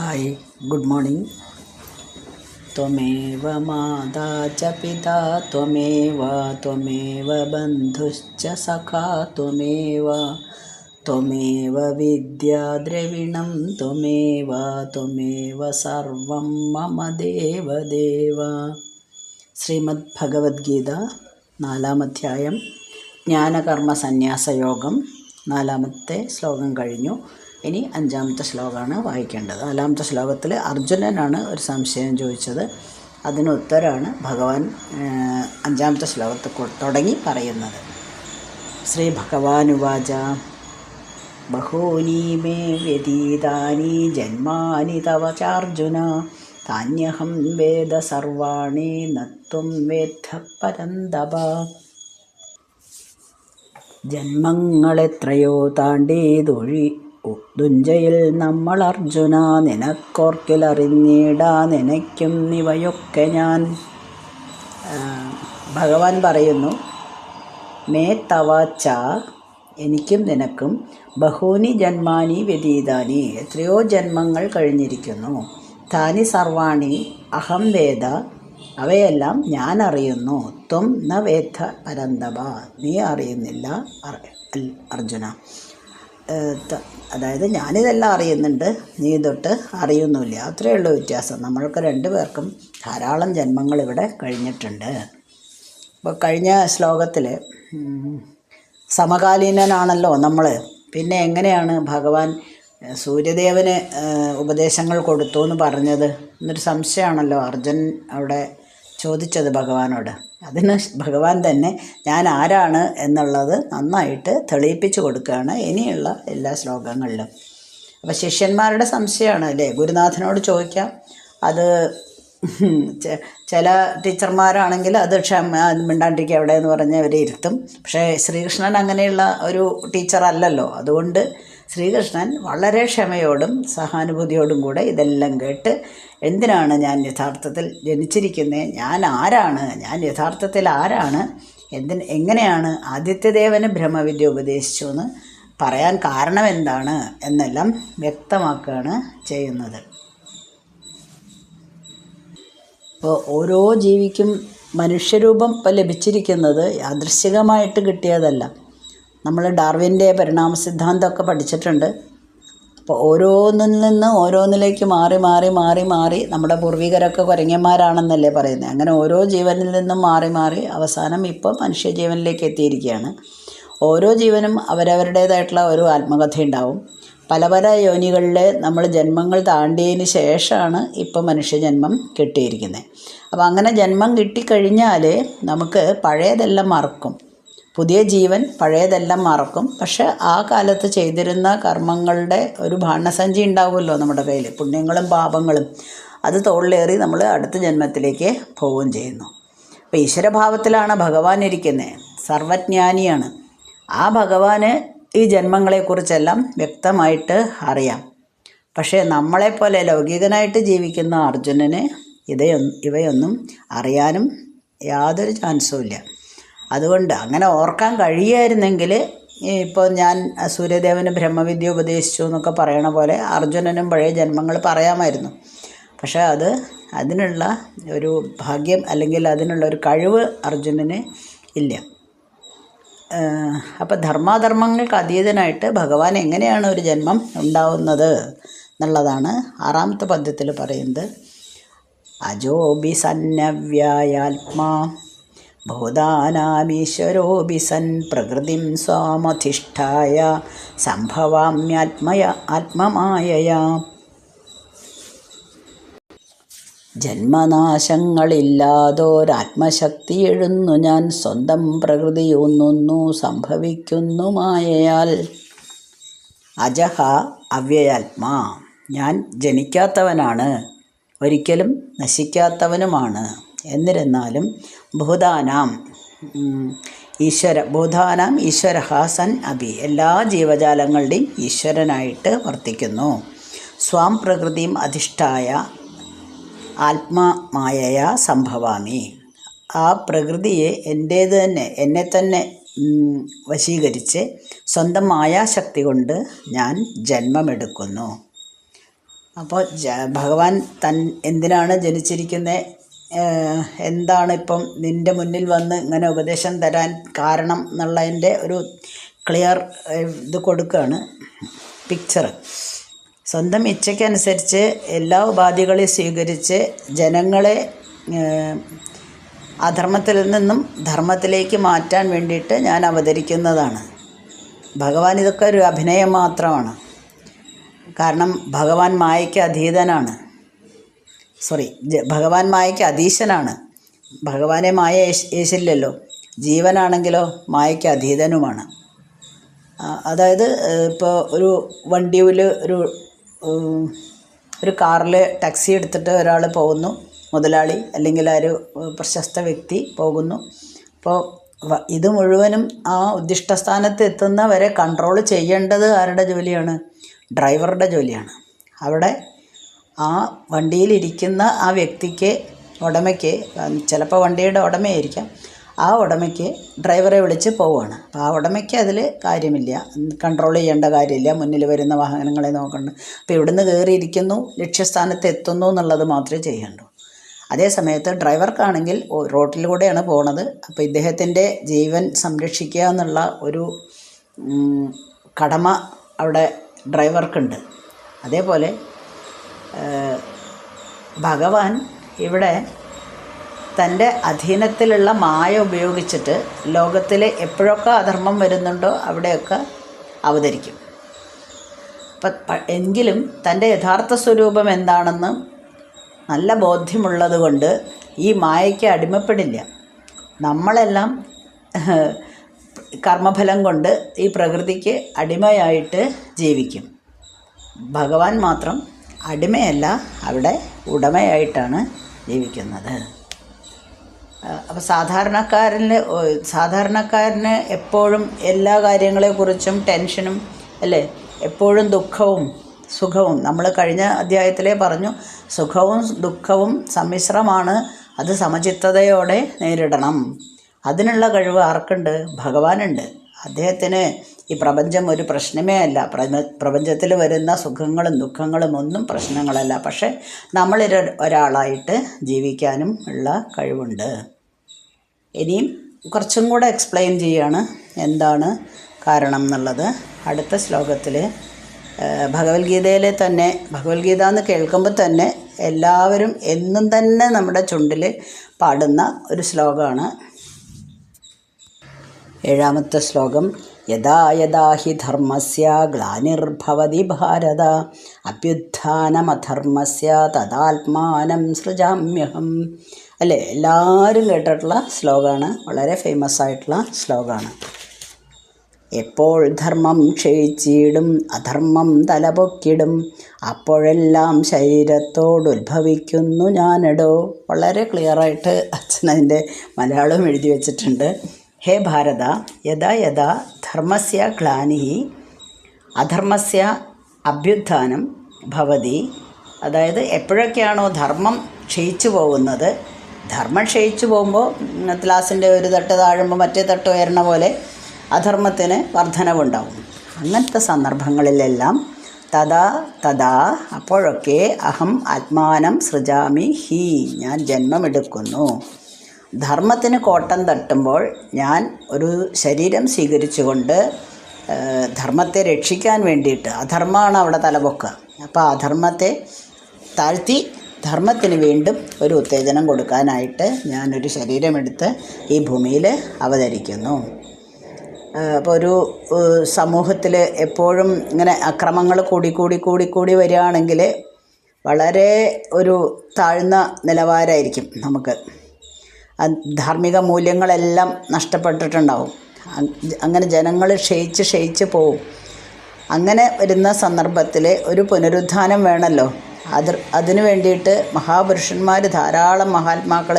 Hi good morning. त्वमेव माता च पिता त्वमेव बन्धुश्च सखा त्वमेव विद्या द्रविणं त्वमेव सर्वं मम देवदेव। ശ്രീമദ്ഭഗവത്ഗീത 4-ാം അധ്യായം ജ്ഞാനകർമ്മ സന്യാസയോഗം 4-ാമത്തെ ശ്ലോകം കഴിഞ്ഞു. ഇനി 5-ാമത്തെ ശ്ലോകമാണ് വായിക്കേണ്ടത്. 4-ാമത്തെ ശ്ലോകത്തിൽ അർജുനനാണ് ഒരു സംശയം ചോദിച്ചത്. അതിന് ഉത്തരമാണ് ഭഗവാൻ 5-ാമത്തെ ശ്ലോകത്തിൽ തുടങ്ങി പറയുന്നത്. ശ്രീ ഭഗവാനുവാച ബഹൂനി മേ വ്യതീതാനി ജന്മാനി തവ ചാർജുന താന്യഹം വേദ സർവാണി നത്വം വേദ്ധ പരന്തപ. ജന്മങ്ങളെത്രയോ താണ്ടി ദുഞ്ചയിൽ നമ്മൾ അർജുന, നിനക്കോർക്കിലറിഞ്ഞിടാ നിനയ്ക്കും ഇവയൊക്കെ ഞാൻ. ഭഗവാൻ പറയുന്നു, മേ തവ ച എനിക്കും നിനക്കും ബഹൂനി ജന്മാനി വ്യതീതാനി എത്രയോ ജന്മങ്ങൾ കഴിഞ്ഞിരിക്കുന്നു. താനി സർവാണി അഹം വേദ അവയെല്ലാം ഞാൻ അറിയുന്നു. ത്വം ന വേദ പരന്തപ നീ അറിയുന്നില്ല അർജുന. അതായത് ഞാനിതെല്ലാം അറിയുന്നുണ്ട്, നീ തൊട്ട് അറിയുന്നില്ല. അത്രയേ ഉള്ളൂ വ്യത്യാസം. നമ്മൾക്ക് രണ്ടുപേർക്കും ധാരാളം ജന്മങ്ങൾ ഇവിടെ കഴിഞ്ഞിട്ടുണ്ട്. അപ്പോൾ കഴിഞ്ഞ ശ്ലോകത്തിൽ സമകാലീനനാണല്ലോ നമ്മൾ. പിന്നെ എങ്ങനെയാണ് ഭഗവാൻ സൂര്യദേവന് ഉപദേശങ്ങൾ കൊടുത്തു എന്ന് പറഞ്ഞത് എന്നൊരു സംശയമാണല്ലോ അർജുൻ അവിടെ ചോദിച്ചത് ഭഗവാനോട്. അതിന് ഭഗവാൻ തന്നെ ഞാൻ ആരാണ് എന്നുള്ളത് നന്നായിട്ട് തെളിയിപ്പിച്ചു കൊടുക്കുകയാണ് ഇനിയുള്ള എല്ലാ ശ്ലോകങ്ങളിലും. അപ്പോൾ ശിഷ്യന്മാരുടെ സംശയമാണ് അല്ലേ, ഗുരുനാഥനോട് ചോദിക്കാം. അത് ചില ടീച്ചർമാരാണെങ്കിൽ അത് മിണ്ടാണ്ടിരിക്കുക എവിടെ എന്ന് പറഞ്ഞ് അവരെ ഇരുത്തും. പക്ഷേ ശ്രീകൃഷ്ണൻ അങ്ങനെയുള്ള ഒരു ടീച്ചർ അല്ലല്ലോ. അതുകൊണ്ട് ശ്രീകൃഷ്ണൻ വളരെ ക്ഷമയോടും സഹാനുഭൂതിയോടും കൂടെ ഇതെല്ലാം കേട്ട് എന്തിനാണ് ഞാൻ യഥാർത്ഥത്തിൽ ജനിച്ചിരിക്കുന്നത്, ഞാൻ ആരാണ്, ഞാൻ യഥാർത്ഥത്തിൽ ആരാണ്, എങ്ങനെയാണ് ആദിത്യദേവന് ബ്രഹ്മവിദ്യ ഉപദേശിച്ചു എന്ന് പറയാൻ കാരണം എന്താണ് എന്നെല്ലാം വ്യക്തമാക്കുകയാണ് ചെയ്യുന്നത്. ഇപ്പോൾ ഓരോ ജീവിക്കും മനുഷ്യരൂപം ഇപ്പോൾ ലഭിച്ചിരിക്കുന്നത് യാദൃശ്ചികമായിട്ട് കിട്ടിയതല്ല. നമ്മൾ ഡാർവിൻ്റെ പരിണാമ സിദ്ധാന്തമൊക്കെ പഠിച്ചിട്ടുണ്ട്. അപ്പോൾ ഓരോന്നിൽ നിന്ന് ഓരോന്നിലേക്ക് മാറി മാറി മാറി മാറി നമ്മുടെ പൂർവികരൊക്കെ കുരങ്ങന്മാരാണെന്നല്ലേ പറയുന്നത്. അങ്ങനെ ഓരോ ജീവനിൽ നിന്നും മാറി മാറി അവസാനം ഇപ്പോൾ മനുഷ്യജീവനിലേക്ക് എത്തിയിരിക്കുകയാണ്. ഓരോ ജീവനും അവരവരുടേതായിട്ടുള്ള ഒരു ആത്മകഥയുണ്ടാവും. പല പല യോനികളിൽ നമ്മൾ ജന്മങ്ങൾ താണ്ടിയതിന് ശേഷമാണ് ഇപ്പോൾ മനുഷ്യജന്മം കിട്ടിയിരിക്കുന്നത്. അപ്പോൾ അങ്ങനെ ജന്മം കിട്ടിക്കഴിഞ്ഞാൽ നമുക്ക് പഴയതെല്ലാം മറക്കും. പുതിയ ജീവൻ പഴയതെല്ലാം മറക്കും. പക്ഷെ ആ കാലത്ത് ചെയ്തിരുന്ന കർമ്മങ്ങളുടെ ഒരു ഭാണ്ഡസഞ്ചി ഉണ്ടാവുമല്ലോ നമ്മുടെ കയ്യിൽ, പുണ്യങ്ങളും പാപങ്ങളും. അത് തോളിലേറി നമ്മൾ അടുത്ത ജന്മത്തിലേക്ക് പോവുകയും ചെയ്യുന്നു. അപ്പോൾ ഈശ്വരഭാവത്തിലാണ് ഭഗവാൻ ഇരിക്കുന്നത്, സർവജ്ഞാനിയാണ്. ആ ഭഗവാന് ഈ ജന്മങ്ങളെക്കുറിച്ചെല്ലാം വ്യക്തമായിട്ട് അറിയാം. പക്ഷേ നമ്മളെപ്പോലെ ലൗകികനായിട്ട് ജീവിക്കുന്ന അർജുനന് ഇവയൊന്നും അറിയാനും യാതൊരു ചാൻസും ഇല്ല. അതുകൊണ്ട് അങ്ങനെ ഓർക്കാൻ കഴിയായിരുന്നെങ്കിൽ ഇപ്പോൾ ഞാൻ സൂര്യദേവന് ബ്രഹ്മവിദ്യ ഉപദേശിച്ചു എന്നൊക്കെ പറയണ പോലെ അർജുനനും പഴയ ജന്മങ്ങൾ പറയാമായിരുന്നു. പക്ഷേ അതിനുള്ള ഒരു ഭാഗ്യം അല്ലെങ്കിൽ അതിനുള്ള ഒരു കഴിവ് അർജുനന് ഇല്ല. അപ്പോൾ ധർമാധർമ്മങ്ങൾക്ക് അതീതനായിട്ട് ഭഗവാൻ എങ്ങനെയാണ് ഒരു ജന്മം ഉണ്ടാവുന്നത് എന്നുള്ളതാണ് 6-ാമത്തെ പദ്യത്തിൽ പറയുന്നത്. അജോബി സന്നവ്യായാത്മാ ഭൂതാനാമീശ്വരോബി സൻ പ്രകൃതിം സ്വാമധിഷ്ഠായ ആത്മമായയാ. ജന്മനാശങ്ങളില്ലാതൊരാത്മശക്തി എഴുന്നു ഞാൻ, സ്വന്തം പ്രകൃതിയൊന്നു സംഭവിക്കുന്നു മായയാൽ. അജഹ അവ്യയാത്മാ ഞാൻ ജനിക്കാത്തവനാണ്, ഒരിക്കലും നശിക്കാത്തവനുമാണ്. എന്നിരുന്നാലും ഭൂതാനാം ഈശ്വര സൻ അഭി എല്ലാ ജീവജാലങ്ങളുടെയും ഈശ്വരനായിട്ട് വർത്തിക്കുന്നു. സ്വാം പ്രകൃതിയും അധിഷ്ഠായ ആത്മമായയാ സംഭവാമി ആ പ്രകൃതിയെ എന്നെ തന്നെ വശീകരിച്ച് സ്വന്തം മായാശക്തി കൊണ്ട് ഞാൻ ജന്മമെടുക്കുന്നു. അപ്പോൾ ഭഗവാൻ എന്തിനാണ് ജനിച്ചിരിക്കുന്നത്, എന്താണ് ഇപ്പം നിൻ്റെ മുന്നിൽ വന്ന് ഇങ്ങനെ ഉപദേശം തരാൻ കാരണം എന്നുള്ളതിൻ്റെ ഒരു ക്ലിയർ ഇത് കൊടുക്കുകയാണ്, പിക്ചർ. സ്വന്തം ഇച്ഛയ്ക്കനുസരിച്ച് എല്ലാ ഉപാധികളെയും സ്വീകരിച്ച് ജനങ്ങളെ അധർമ്മത്തിൽ നിന്നും ധർമ്മത്തിലേക്ക് മാറ്റാൻ വേണ്ടിയിട്ട് ഞാൻ അവതരിക്കുന്നതാണ്. ഭഗവാൻ ഇതൊക്കെ ഒരു അഭിനയം മാത്രമാണ്. കാരണം ഭഗവാൻ മായയ്ക്ക് അതീതനാണ്. ഭഗവാൻ മായയ്ക്ക് അധീശനാണ്. ഭഗവാനെ മായ ഏശില്ലല്ലോ. ജീവനാണെങ്കിലോ മായയ്ക്ക് അതീതനുമാണ്. അതായത് ഇപ്പോൾ ഒരു വണ്ടിയിൽ ഒരു കാറിൽ ടാക്സി എടുത്തിട്ട് ഒരാൾ പോകുന്നു, മുതലാളി അല്ലെങ്കിൽ ഒരു പ്രശസ്ത വ്യക്തി പോകുന്നു. അപ്പോൾ ഇത് മുഴുവനും ആ ഉദ്ദിഷ്ടസ്ഥാനത്ത് എത്തുന്നവരെ കൺട്രോൾ ചെയ്യേണ്ടത് ആരുടെ ജോലിയാണ്? ഡ്രൈവറുടെ ജോലിയാണ്. അവിടെ ആ വണ്ടിയിലിരിക്കുന്ന ആ വ്യക്തിക്ക്, ഉടമയ്ക്ക്, ചിലപ്പോൾ വണ്ടിയുടെ ഉടമയായിരിക്കാം, ആ ഉടമയ്ക്ക് ഡ്രൈവറെ വിളിച്ച് പോവുകയാണ്. അപ്പോൾ ആ ഉടമയ്ക്ക് അതിൽ കാര്യമില്ല, കൺട്രോൾ ചെയ്യേണ്ട കാര്യമില്ല, മുന്നിൽ വരുന്ന വാഹനങ്ങളെ നോക്കണ്ട. അപ്പോൾ ഇവിടുന്ന് കയറിയിരിക്കുന്നു, ലക്ഷ്യസ്ഥാനത്ത് എത്തുന്നു എന്നുള്ളത് മാത്രമേ ചെയ്യണ്ടൂ. അതേ സമയത്ത് ഡ്രൈവർക്കാണെങ്കിൽ റോട്ടിലൂടെയാണ് പോണത്. അപ്പോൾ ഇദ്ദേഹത്തിൻ്റെ ജീവൻ സംരക്ഷിക്കുക എന്നുള്ള ഒരു കടമ അവിടെ ഡ്രൈവർക്കുണ്ട്. അതേപോലെ ഭഗവാൻ ഇവിടെ തൻ്റെ അധീനത്തിലുള്ള മായ ഉപയോഗിച്ചിട്ട് ലോകത്തിൽ എപ്പോഴൊക്കെ അധർമ്മം വരുന്നുണ്ടോ അവിടെയൊക്കെ അവതരിക്കും. എങ്കിലും തൻ്റെ യഥാർത്ഥ സ്വരൂപം എന്താണെന്ന് നല്ല ബോധ്യമുള്ളത് കൊണ്ട് ഈ മായയ്ക്ക് അടിമപ്പെടില്ല. നമ്മളെല്ലാം കർമ്മഫലം കൊണ്ട് ഈ പ്രകൃതിക്ക് അടിമയായിട്ട് ജീവിക്കും. ഭഗവാൻ മാത്രം അടിമയല്ല, അവിടെ ഉടമയായിട്ടാണ് ജീവിക്കുന്നത്. അപ്പോൾ സാധാരണക്കാരന് എപ്പോഴും എല്ലാ കാര്യങ്ങളെക്കുറിച്ചും ടെൻഷനും അല്ലേ, എപ്പോഴും ദുഃഖവും സുഖവും. നമ്മൾ കഴിഞ്ഞ അധ്യായത്തിലേ പറഞ്ഞു, സുഖവും ദുഃഖവും സമ്മിശ്രമാണ്, അത് സമചിത്തതയോടെ നേരിടണം. അതിനുള്ള കഴിവ് ആർക്കുണ്ട്? ഭഗവാനുണ്ട്. അദ്ദേഹത്തിന് ഈ പ്രപഞ്ചം ഒരു പ്രശ്നമേ അല്ല. പ്രപഞ്ചത്തിൽ വരുന്ന സുഖങ്ങളും ദുഃഖങ്ങളും ഒന്നും പ്രശ്നങ്ങളല്ല. പക്ഷേ നമ്മളിൽ ഒരാളായിട്ട് ജീവിക്കാനും ഉള്ള കഴിവുണ്ട്. ഇനിയും കുറച്ചും കൂടെ എക്സ്പ്ലെയിൻ ചെയ്യാണ് എന്താണ് കാരണം എന്നുള്ളത് അടുത്ത ശ്ലോകത്തിൽ. ഭഗവത്ഗീതയിലെ തന്നെ, ഭഗവത്ഗീത എന്ന് കേൾക്കുമ്പോൾ തന്നെ എല്ലാവരും എന്നും തന്നെ നമ്മുടെ ചുണ്ടിൽ പാടുന്ന ഒരു ശ്ലോകമാണ്. 7ാമത്തെ ശ്ലോകം. യഥാ യഥാ ഹി ധർമ്മസ്യ ഗ്ലാനിർഭവതി ഭാരത അഭ്യുത്ഥാനമധർമ്മസ്യ തദാത്മാനം സൃജാമ്യഹം. അല്ലേ, എല്ലാവരും കേട്ടിട്ടുള്ള ശ്ലോകമാണ്, വളരെ ഫേമസ് ആയിട്ടുള്ള ശ്ലോകമാണ്. എപ്പോൾ ധർമ്മം ക്ഷയിച്ചിടും അധർമ്മം തലപൊക്കിടും അപ്പോഴെല്ലാം ശരീരത്തോടുദ്ഭവിക്കുന്നു ഞാനെടോ. വളരെ ക്ലിയറായിട്ട് അച്ഛനതിൻ്റെ മലയാളം എഴുതി വച്ചിട്ടുണ്ട്. ഹേ ഭാരത, യഥാ യഥാ ധർമ്മസ്യ ഗ്ലാനിഃ അധർമ്മസ്യ അഭ്യുത്ഥാനം ഭവതി. അതായത് എപ്പോഴൊക്കെയാണോ ധർമ്മം ക്ഷയിച്ചു പോകുന്നത്, ധർമ്മം ക്ഷയിച്ചു പോകുമ്പോൾ ഗ്ലാസിൻ്റെ ഒരു തട്ട് താഴുമ്പോൾ മറ്റേ തട്ട് ഉയരണ പോലെ അധർമ്മത്തിന് വർധനവുണ്ടാവും. അങ്ങനത്തെ സന്ദർഭങ്ങളിലെല്ലാം തഥാ അപ്പോഴൊക്കെ അഹം ആത്മാനം സൃജാമി ഹി, ഞാൻ ജന്മമെടുക്കുന്നു. ധർമ്മത്തിന് കോട്ടം തട്ടുമ്പോൾ ഞാൻ ഒരു ശരീരം സ്വീകരിച്ചുകൊണ്ട് ധർമ്മത്തെ രക്ഷിക്കാൻ വേണ്ടിയിട്ട്, അധർമ്മമാണ് അവിടെ തലപൊക്കുക, അപ്പോൾ അധർമ്മത്തെ താഴ്ത്തി ധർമ്മത്തിന് വീണ്ടും ഒരു ഉത്തേജനം കൊടുക്കാനായിട്ട് ഞാനൊരു ശരീരമെടുത്ത് ഈ ഭൂമിയിൽ അവതരിക്കുന്നു. അപ്പോൾ ഒരു സമൂഹത്തിൽ എപ്പോഴും ഇങ്ങനെ അക്രമങ്ങൾ കൂടി വരികയാണെങ്കിൽ വളരെ ഒരു താഴ്ന്ന നിലവാരമായിരിക്കും നമുക്ക്. ധാർമ്മിക മൂല്യങ്ങളെല്ലാം നഷ്ടപ്പെട്ടിട്ടുണ്ടാവും. അങ്ങനെ ജനങ്ങൾ ക്ഷയിച്ച് പോവും. അങ്ങനെ വരുന്ന സന്ദർഭത്തിൽ ഒരു പുനരുത്ഥാനം വേണമല്ലോ. അതിനു വേണ്ടിയിട്ട് മഹാപുരുഷന്മാർ, ധാരാളം മഹാത്മാക്കൾ,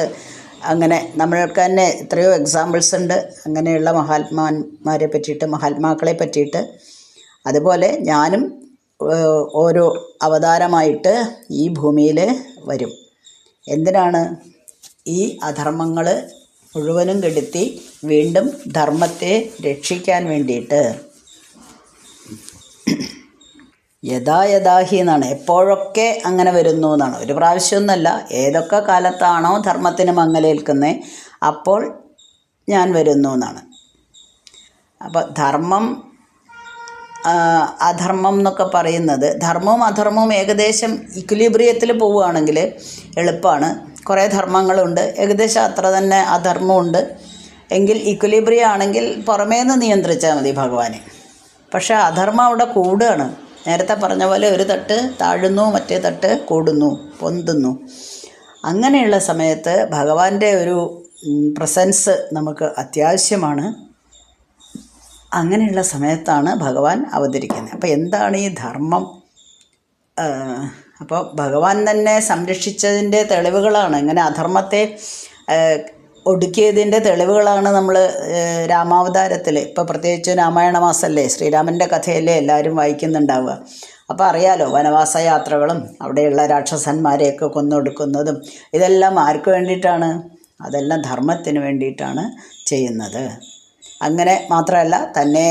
അങ്ങനെ നമ്മൾക്ക് തന്നെ എത്രയോ എക്സാമ്പിൾസ് ഉണ്ട് അങ്ങനെയുള്ള മഹാത്മാക്കളെ പറ്റിയിട്ട്. അതുപോലെ ഞാനും ഓരോ അവതാരമായിട്ട് ഈ ഭൂമിയിൽ വരും. എന്തിനാണ്? ഈ അധർമ്മങ്ങൾ മുഴുവനും കെടുത്തി വീണ്ടും ധർമ്മത്തെ രക്ഷിക്കാൻ വേണ്ടിയിട്ട്. യഥാ യഥാഹി എന്നാണ്, എപ്പോഴൊക്കെ അങ്ങനെ വരുന്നു എന്നാണ്. ഒരു പ്രാവശ്യമൊന്നുമല്ല, ഏതൊക്കെ കാലത്താണോ ധർമ്മത്തിന് മങ്ങലേൽക്കുന്നത് അപ്പോൾ ഞാൻ വരുന്നു എന്നാണ്. അപ്പോൾ ധർമ്മം അധർമ്മം എന്നൊക്കെ പറയുന്നത്, ധർമ്മവും അധർമ്മവും ഏകദേശം ഇക്വിലിബ്രിയത്തിൽ പോവുകയാണെങ്കിൽ എളുപ്പമാണ്. കുറേ ധർമ്മങ്ങളുണ്ട്, ഏകദേശം അത്ര തന്നെ അധർമ്മമുണ്ട്. എങ്കിൽ ഇക്വിലിബ്രിയം ആണെങ്കിൽ പുറമേന്ന് നിയന്ത്രിച്ചാൽ മതി ഭഗവാനെ. പക്ഷേ അധർമ്മം അവിടെ കൂടുകയാണ്. നേരത്തെ പറഞ്ഞ പോലെ ഒരു തട്ട് താഴുന്നു, മറ്റേ തട്ട് കൂടുന്നു, പൊന്തുന്നു. അങ്ങനെയുള്ള സമയത്ത് ഭഗവാന്റെ ഒരു പ്രസൻസ് നമുക്ക് അത്യാവശ്യമാണ്. അങ്ങനെയുള്ള സമയത്താണ് ഭഗവാൻ അവതരിക്കുന്നത്. അപ്പോൾ എന്താണ് ഈ ധർമ്മം? അപ്പോൾ ഭഗവാൻ തന്നെ സംരക്ഷിച്ചതിൻ്റെ തെളിവുകളാണ്, ഇങ്ങനെ അധർമ്മത്തെ ഒടുക്കിയതിൻ്റെ തെളിവുകളാണ് നമ്മൾ രാമാവതാരത്തിൽ, ഇപ്പോൾ പ്രത്യേകിച്ച് രാമായണ മാസമല്ലേ, ശ്രീരാമൻ്റെ കഥയല്ലേ എല്ലാവരും വായിക്കുന്നുണ്ടാവുക. അപ്പോൾ അറിയാലോ, വനവാസ യാത്രകളും അവിടെയുള്ള രാക്ഷസന്മാരെയൊക്കെ കൊന്നൊടുക്കുന്നതും ഇതെല്ലാം ആർക്ക് വേണ്ടിയിട്ടാണ്? അതെല്ലാം ധർമ്മത്തിന് വേണ്ടിയിട്ടാണ് ചെയ്യുന്നത്. അങ്ങനെ മാത്രമല്ല, തന്നെ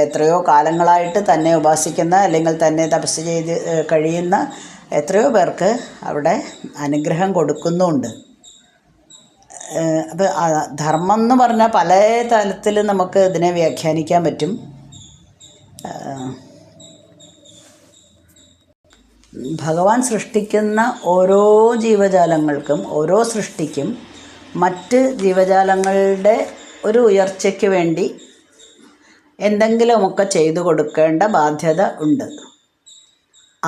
എത്രയോ കാലങ്ങളായിട്ട് തന്നെ ഉപാസിക്കുന്ന അല്ലെങ്കിൽ തന്നെ തപസ് ചെയ്ത് കഴിയുന്ന എത്രയോ പേർക്ക് അവിടെ അനുഗ്രഹം കൊടുക്കുന്നുമുണ്ട്. അപ്പോൾ ധർമ്മം എന്ന് പറഞ്ഞാൽ പല തലത്തിൽ നമുക്ക് ഇതിനെ വ്യാഖ്യാനിക്കാൻ പറ്റും. ഭഗവാൻ സൃഷ്ടിക്കുന്ന ഓരോ ജീവജാലങ്ങൾക്കും, ഓരോ സൃഷ്ടിക്കും മറ്റ് ജീവജാലങ്ങളുടെ ഒരു ഉയർച്ചയ്ക്ക് വേണ്ടി എന്തെങ്കിലുമൊക്കെ ചെയ്തു കൊടുക്കേണ്ട ബാധ്യത ഉണ്ട്.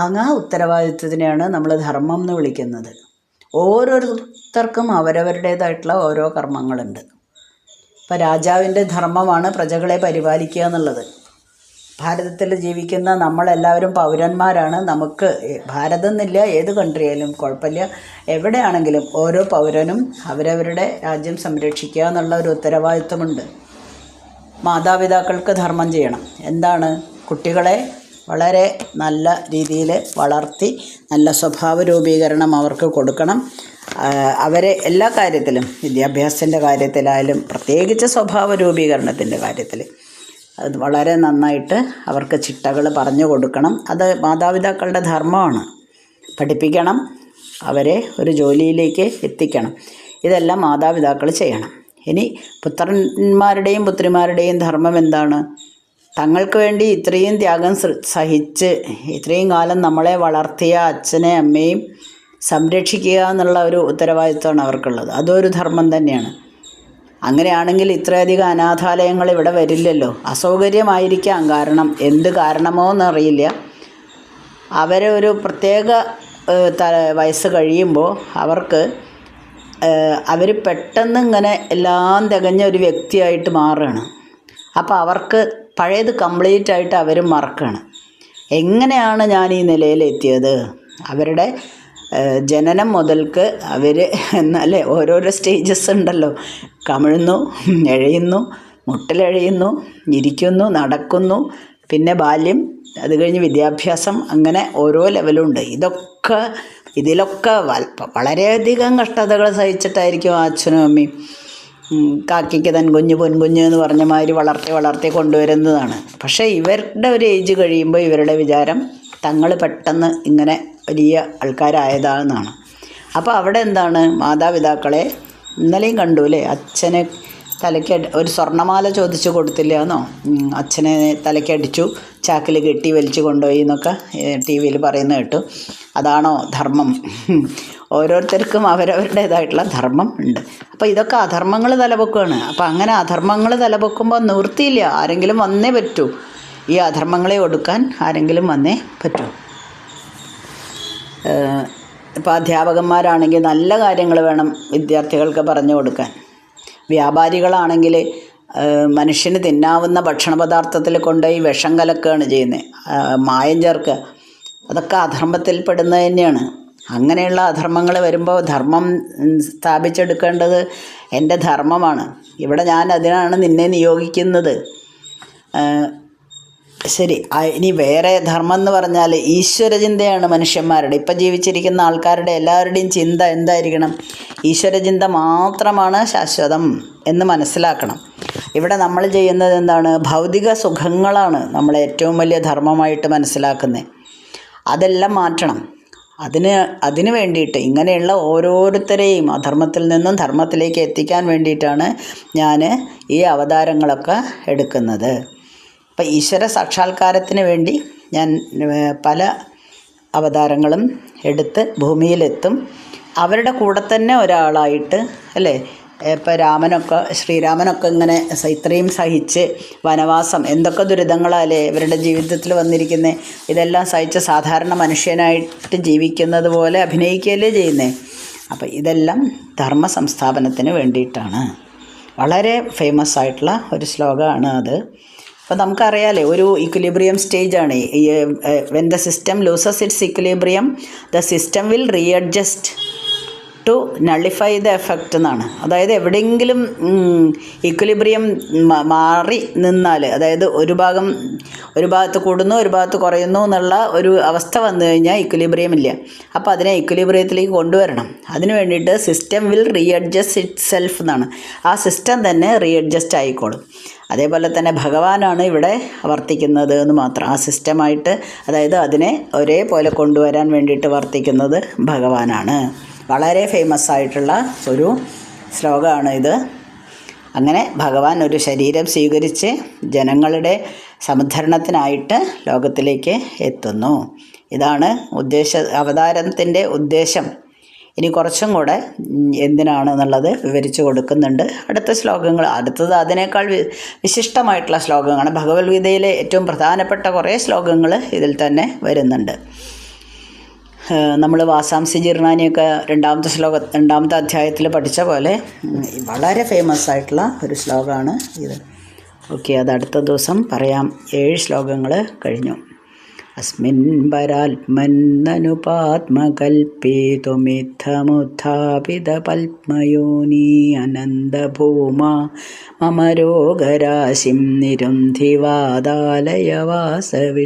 ആ ഉത്തരവാദിത്വത്തിനെയാണ് നമ്മൾ ധർമ്മം എന്ന് വിളിക്കുന്നത്. ഓരോരുത്തർക്കും അവരവരുടേതായിട്ടുള്ള ഓരോ കർമ്മങ്ങളുണ്ട്. ഇപ്പോൾ രാജാവിൻ്റെ ധർമ്മമാണ് പ്രജകളെ പരിപാലിക്കുക എന്നുള്ളത്. ഭാരതത്തിൽ ജീവിക്കുന്ന നമ്മളെല്ലാവരും പൗരന്മാരാണ്. നമുക്ക് ഭാരതം എന്നില്ല, ഏത് കൺട്രി ആയാലും കുഴപ്പമില്ല, എവിടെയാണെങ്കിലും ഓരോ പൗരനും അവരവരുടെ രാജ്യം സംരക്ഷിക്കുക എന്നുള്ള ഒരു ഉത്തരവാദിത്വമുണ്ട്. മാതാപിതാക്കൾക്ക് ധർമ്മം ചെയ്യണം. എന്താണ്? കുട്ടികളെ വളരെ നല്ല രീതിയിൽ വളർത്തി നല്ല സ്വഭാവ രൂപീകരണം അവർക്ക് കൊടുക്കണം. അവരെ എല്ലാ കാര്യത്തിലും, വിദ്യാഭ്യാസത്തിൻ്റെ കാര്യത്തിലായാലും പ്രത്യേകിച്ച് സ്വഭാവ രൂപീകരണത്തിൻ്റെ കാര്യത്തിൽ അത് വളരെ നന്നായിട്ട് അവർക്ക് ചിട്ടകൾ പറഞ്ഞു കൊടുക്കണം. അത് മാതാപിതാക്കളുടെ ധർമ്മമാണ്. പഠിപ്പിക്കണം, അവരെ ഒരു ജോലിയിലേക്ക് എത്തിക്കണം. ഇതെല്ലാം മാതാപിതാക്കൾ ചെയ്യണം. ഇനി പുത്രന്മാരുടെയും പുത്രിമാരുടെയും ധർമ്മം എന്താണ്? തങ്ങൾക്ക് വേണ്ടി ഇത്രയും ത്യാഗം സഹിച്ച് ഇത്രയും കാലം നമ്മളെ വളർത്തിയ അച്ഛനെ അമ്മയും സംരക്ഷിക്കുക എന്നുള്ള ഒരു ഉത്തരവാദിത്വമാണ് അവർക്കുള്ളത്. അതൊരു ധർമ്മം തന്നെയാണ്. അങ്ങനെയാണെങ്കിൽ ഇത്രയധികം അനാഥാലയങ്ങൾ ഇവിടെ വരില്ലല്ലോ. അസൗകര്യമായിരിക്കാം കാരണം, എന്ത് കാരണമോ എന്നറിയില്ല. അവരെ ഒരു പ്രത്യേക വയസ്സ് കഴിയുമ്പോൾ അവർക്ക് അവർ പെട്ടെന്ന് ഇങ്ങനെ എല്ലാം തികഞ്ഞ ഒരു വ്യക്തിയായിട്ട് മാറുകയാണ്. അപ്പോൾ അവർക്ക് പഴയത് കംപ്ലീറ്റ് ആയിട്ട് അവർ മറക്കുകയാണ്. എങ്ങനെയാണ് ഞാൻ ഈ നിലയിലെത്തിയത്? അവരുടെ ജനനം മുതൽക്ക് അവർ എന്നല്ലേ ഓരോരോ സ്റ്റേജസ് ഉണ്ടല്ലോ. കമിഴുന്നു, എഴയുന്നു, മുട്ടിലെഴയുന്നു, ഇരിക്കുന്നു, നടക്കുന്നു, പിന്നെ ബാല്യം, അത് കഴിഞ്ഞ് വിദ്യാഭ്യാസം, അങ്ങനെ ഓരോ ലെവലുണ്ട്. ഇതിലൊക്കെ വളരെയധികം കഷ്ടതകൾ സഹിച്ചിട്ടായിരിക്കും അച്ഛനും അമ്മയും കാക്കിക്ക് തൻ കുഞ്ഞ് പൊൻകുഞ്ഞ് എന്ന് പറഞ്ഞ മാതിരി വളർത്തി കൊണ്ടുവരുന്നതാണ്. പക്ഷേ ഇവരുടെ ഒരു ഏജ് കഴിയുമ്പോൾ ഇവരുടെ വിചാരം തങ്ങൾ പെട്ടെന്ന് ഇങ്ങനെ വലിയ ആൾക്കാരായതാണെന്നാണ്. അപ്പോൾ അവിടെ എന്താണ്? മാതാപിതാക്കളെ ഇന്നലെയും കണ്ടു അല്ലേ, അച്ഛനെ തലയ്ക്ക് ഒരു സ്വർണ്ണമാല ചോദിച്ചു കൊടുത്തില്ല എന്നോ, അച്ഛനെ തലയ്ക്കടിച്ചു, ചാക്കിൽ കെട്ടി വലിച്ചു കൊണ്ടുപോയി എന്നൊക്കെ ടി വിയിൽ പറയുന്നത് കേട്ടു. അതാണോ ധർമ്മം? ഓരോരുത്തർക്കും അവരവരുടേതായിട്ടുള്ള ധർമ്മം ഉണ്ട്. അപ്പോൾ ഇതൊക്കെ അധർമ്മങ്ങൾ തലപൊക്കുകയാണ്. അപ്പോൾ അങ്ങനെ അധർമ്മങ്ങൾ തലപൊക്കുമ്പോൾ നിവൃത്തിയില്ല, ആരെങ്കിലും വന്നേ പറ്റൂ. ഈ അധർമ്മങ്ങളെ ഒടുക്കാൻ ആരെങ്കിലും വന്നേ പറ്റൂ. ഇപ്പോൾ അധ്യാപകന്മാരാണെങ്കിൽ നല്ല കാര്യങ്ങൾ വേണം വിദ്യാർത്ഥികൾക്ക് പറഞ്ഞു കൊടുക്കാൻ. വ്യാപാരികളാണെങ്കിൽ മനുഷ്യന് തിന്നാവുന്ന ഭക്ഷണ പദാർത്ഥത്തിൽ കൊണ്ടുപോയി വിഷം കലക്കുകയാണ് ചെയ്യുന്നത്, മായം ചേർക്കുക. അതൊക്കെ അധർമ്മത്തിൽപ്പെടുന്നത് തന്നെയാണ്. അങ്ങനെയുള്ള അധർമ്മങ്ങൾ വരുമ്പോൾ ധർമ്മം സ്ഥാപിച്ചെടുക്കേണ്ടത് എൻ്റെ ധർമ്മമാണ്. ഇവിടെ ഞാൻ അതിനാണ് നിന്നെ നിയോഗിക്കുന്നത്. ശരി, ഇനി വേറെ ധർമ്മം എന്ന് പറഞ്ഞാൽ ഈശ്വരചിന്തയാണ് മനുഷ്യന്മാരുടെ, ഇപ്പം ജീവിച്ചിരിക്കുന്ന ആൾക്കാരുടെ എല്ലാവരുടെയും ചിന്ത എന്തായിരിക്കണം? ഈശ്വരചിന്ത മാത്രമാണ് ശാശ്വതം എന്ന് മനസ്സിലാക്കണം. ഇവിടെ നമ്മൾ ചെയ്യുന്നത് എന്താണ്? ഭൗതിക സുഖങ്ങളാണ് നമ്മൾ ഏറ്റവും വലിയ ധർമ്മമായിട്ട് മനസ്സിലാക്കുന്നത്. അതെല്ലാം മാറ്റണം. അതിന് വേണ്ടിയിട്ട് ഇങ്ങനെയുള്ള ഓരോരുത്തരെയും അധർമ്മത്തിൽ നിന്നും ധർമ്മത്തിലേക്ക് എത്തിക്കാൻ വേണ്ടിയിട്ടാണ് ഞാൻ ഈ അവതാരങ്ങളൊക്കെ എടുക്കുന്നത്. അപ്പം ഈശ്വര സാക്ഷാത്കാരത്തിന് വേണ്ടി ഞാൻ പല അവതാരങ്ങളും എടുത്ത് ഭൂമിയിലെത്തും. അവരുടെ കൂടെ തന്നെ ഒരാളായിട്ട്, അല്ലേ? ഇപ്പം ശ്രീരാമനൊക്കെ ഇങ്ങനെ ഇത്രയും സഹിച്ച് വനവാസം, എന്തൊക്കെ ദുരിതങ്ങളല്ലേ ഇവരുടെ ജീവിതത്തിൽ വന്നിരിക്കുന്നത്. ഇതെല്ലാം സഹിച്ച് സാധാരണ മനുഷ്യനായിട്ട് ജീവിക്കുന്നത് പോലെ അഭിനയിക്കുകയല്ലേ ചെയ്യുന്നത്. അപ്പം ഇതെല്ലാം ധർമ്മ സംസ്ഥാപനത്തിന് വേണ്ടിയിട്ടാണ്. വളരെ ഫേമസ് ആയിട്ടുള്ള ഒരു ശ്ലോകമാണ് അത്. അപ്പോൾ നമുക്കറിയാലേ, ഒരു ഇക്വിലിബ്രിയം സ്റ്റേജാണ്. When the system loses its equilibrium the system will readjust to nullify the effect എന്നാണ്. അതായത് എവിടെയെങ്കിലും ഇക്വിലിബ്രിയം മാറി നിന്നാൽ, അതായത് ഒരു ഭാഗത്ത് കൂടുന്നു ഒരു ഭാഗത്ത് കുറയുന്നു എന്നുള്ള ഒരു അവസ്ഥ വന്നു കഴിഞ്ഞാൽ ഇക്വിലിബ്രിയം ഇല്ല. അപ്പോൾ അതിനെ ഇക്വിലിബ്രിയത്തിലേക്ക് കൊണ്ടുവരണം. അതിന് വേണ്ടിയിട്ട് സിസ്റ്റം വിൽ റീഅഡ്ജസ്റ്റ് ഇറ്റ് സെൽഫ് എന്നാണ്. ആ സിസ്റ്റം തന്നെ റീഅഡ്ജസ്റ്റ് ആയിക്കോളും. അതേപോലെ തന്നെ ഭഗവാനാണ് ഇവിടെ വർത്തിക്കുന്നത് എന്ന് മാത്രം. ആ സിസ്റ്റമായിട്ട്, അതായത് അതിനെ ഒരേപോലെ കൊണ്ടുവരാൻ വേണ്ടിയിട്ട് വർത്തിക്കുന്നത് ഭഗവാനാണ്. വളരെ ഫേമസ് ആയിട്ടുള്ള ഒരു ശ്ലോകമാണ് ഇത്. അങ്ങനെ ഭഗവാൻ ഒരു ശരീരം സ്വീകരിച്ച് ജനങ്ങളുടെ സമുദ്ധരണത്തിനായിട്ട് ലോകത്തിലേക്ക് എത്തുന്നു. ഇതാണ് അവതാരത്തിൻ്റെ ഉദ്ദേശം. ഇനി കുറച്ചും കൂടെ എന്തിനാണെന്നുള്ളത് വിവരിച്ചു കൊടുക്കുന്നുണ്ട് അടുത്ത ശ്ലോകങ്ങൾ. അടുത്തത് അതിനേക്കാൾ വിശിഷ്ടമായിട്ടുള്ള ശ്ലോകങ്ങളാണ്. ഭഗവത്ഗീതയിലെ ഏറ്റവും പ്രധാനപ്പെട്ട കുറേ ശ്ലോകങ്ങൾ ഇതിൽ തന്നെ വരുന്നുണ്ട്. നമ്മൾ വാസാംസി ജീർണാനിയൊക്കെ രണ്ടാമത്തെ അധ്യായത്തിൽ പഠിച്ച പോലെ വളരെ ഫേമസ് ആയിട്ടുള്ള ഒരു ശ്ലോകമാണ് ഇത്. ഓക്കെ, അത് അടുത്ത ദിവസം പറയാം. 7 ശ്ലോകങ്ങൾ കഴിഞ്ഞു. അസ്മിൻ പരാത്മകൽപ്പേതുമിത്തമുത്ഥാപിത പത്മയോനി അനന്തഭൂമാ മമ രോഗരാശിം നിരുന്ധിവാദാലയ വാസവിഷ്ണു